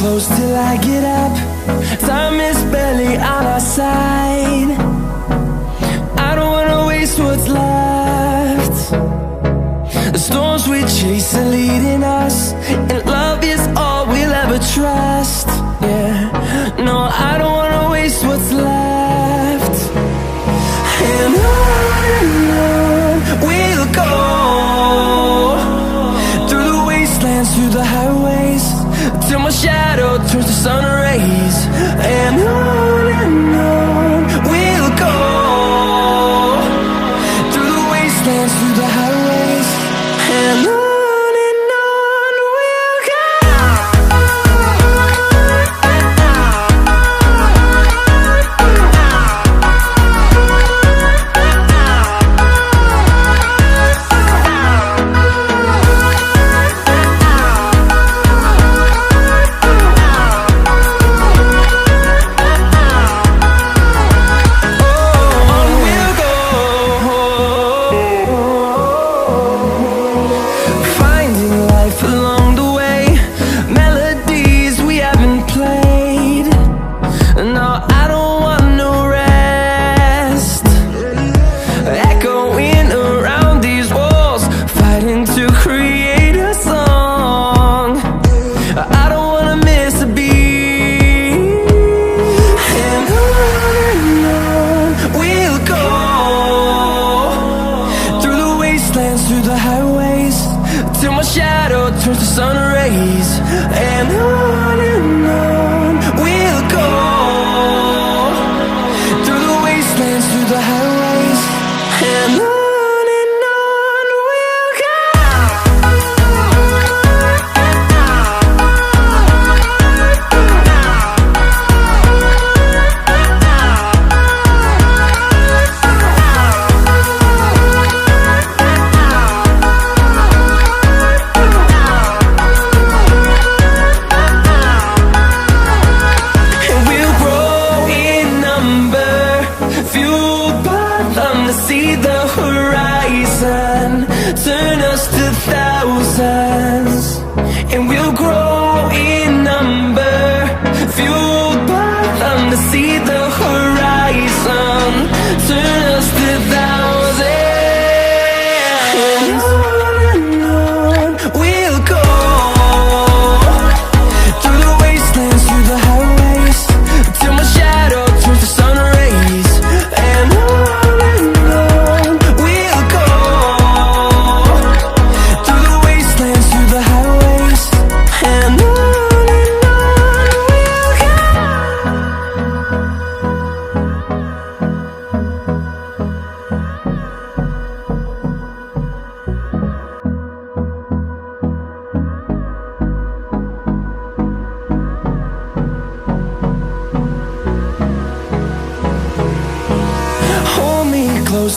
close till I get up. Time is barely on our side. I don't wanna waste what's left. The storms we chase are leading us, and love is all we'll ever trust. Yeah, no, I don't wanna waste what's left. And on we'll go, through the wastelands, through the highways, till my shadow turns to sun rays. And on we'll go, through the wastelands, through the highways, and on we'll go.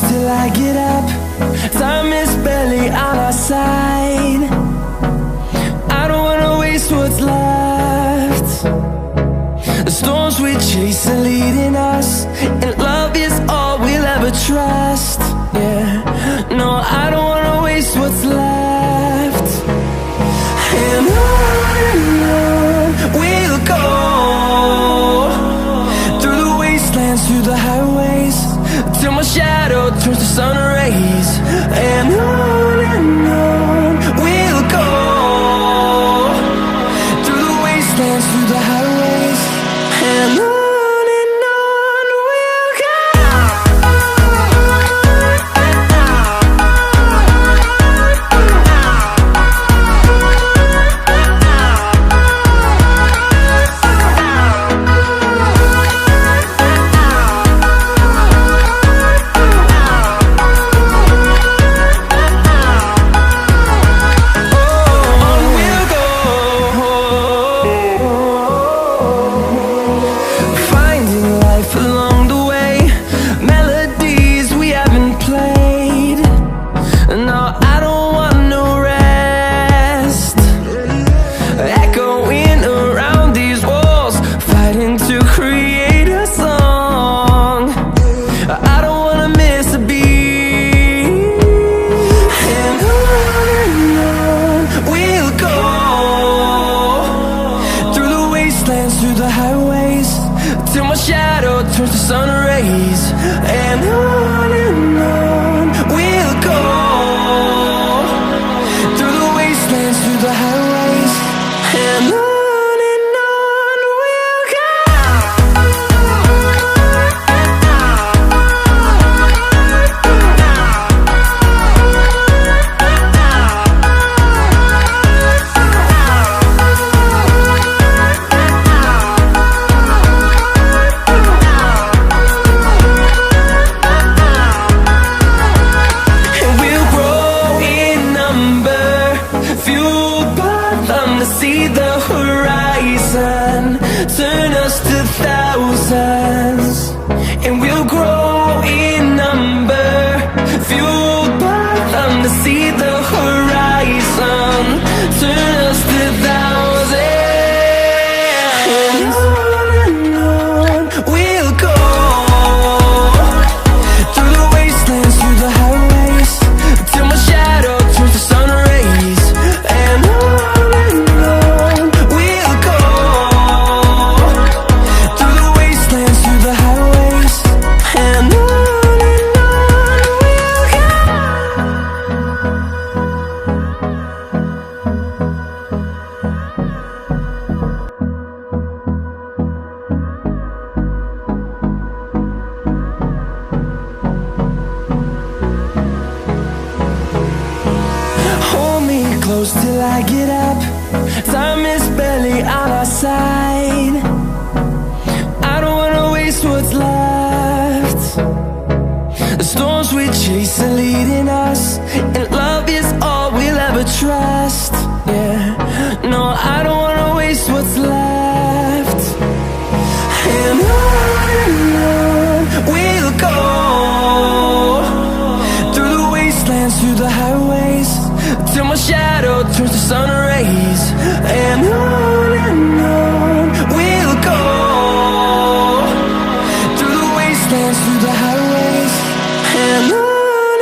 Till I get up, time is barely on our side. I don't wanna waste what's left. The storms we chase are leading us, and love is all we'll ever trust. Yeah, no, I don't wanna waste what's left. And on we'll go, through the wastelands, through the highways, till my shadow turns to sun rays. And on we'll go, through the wastelands, through the highways, and on we'll go. till my shadow turns to sun rays. And on we'll go, through the wastelands, through the highways, and on. Turn us to thousands, and we'll grow in number, fueled by them to see the horizon. Turn us to thousands, and on we'll go, through the wastelands, through the highways, till my shadow turns to sun rays. And on we'll go, through the wastelands, through the highways, and on we'll go. Hold me close till I get up. Time is barely on our side. I don't wanna waste what's left. The storms we chase are leading us, and love is all we'll ever trust. Yeah, no, I don't wanna waste what's left. And on we'll go, through the wastelands, through the highways, till my shadow turns to sun rays. And on we'll go, through the wastelands, through the highways, and on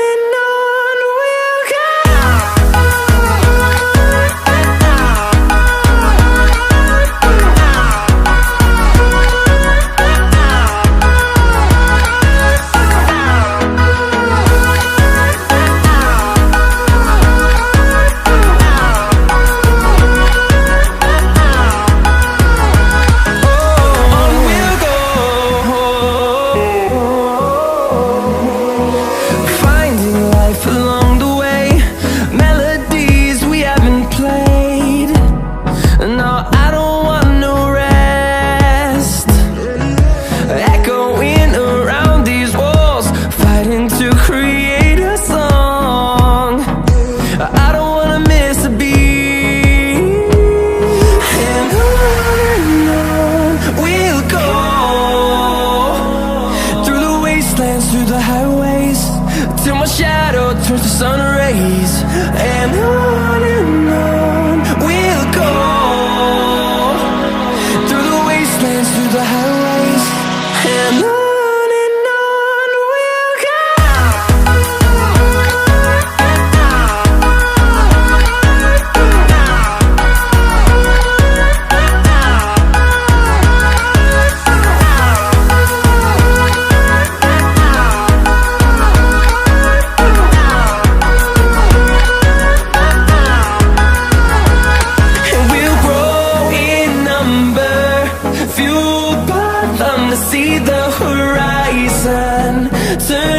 we'll go. Finding life along the way, melodies we haven't played. No, I don't want no rest. Echoing around these walls, fighting to create a song. I don't wanna miss a beat. And on we'll go, through the wastelands, through the highways, till my shadow turns to sun rays. And on we'll go, through the wastelands, through the highways, and on we'll go. And we'll grow in number, fueled by them to see the horizon. Turn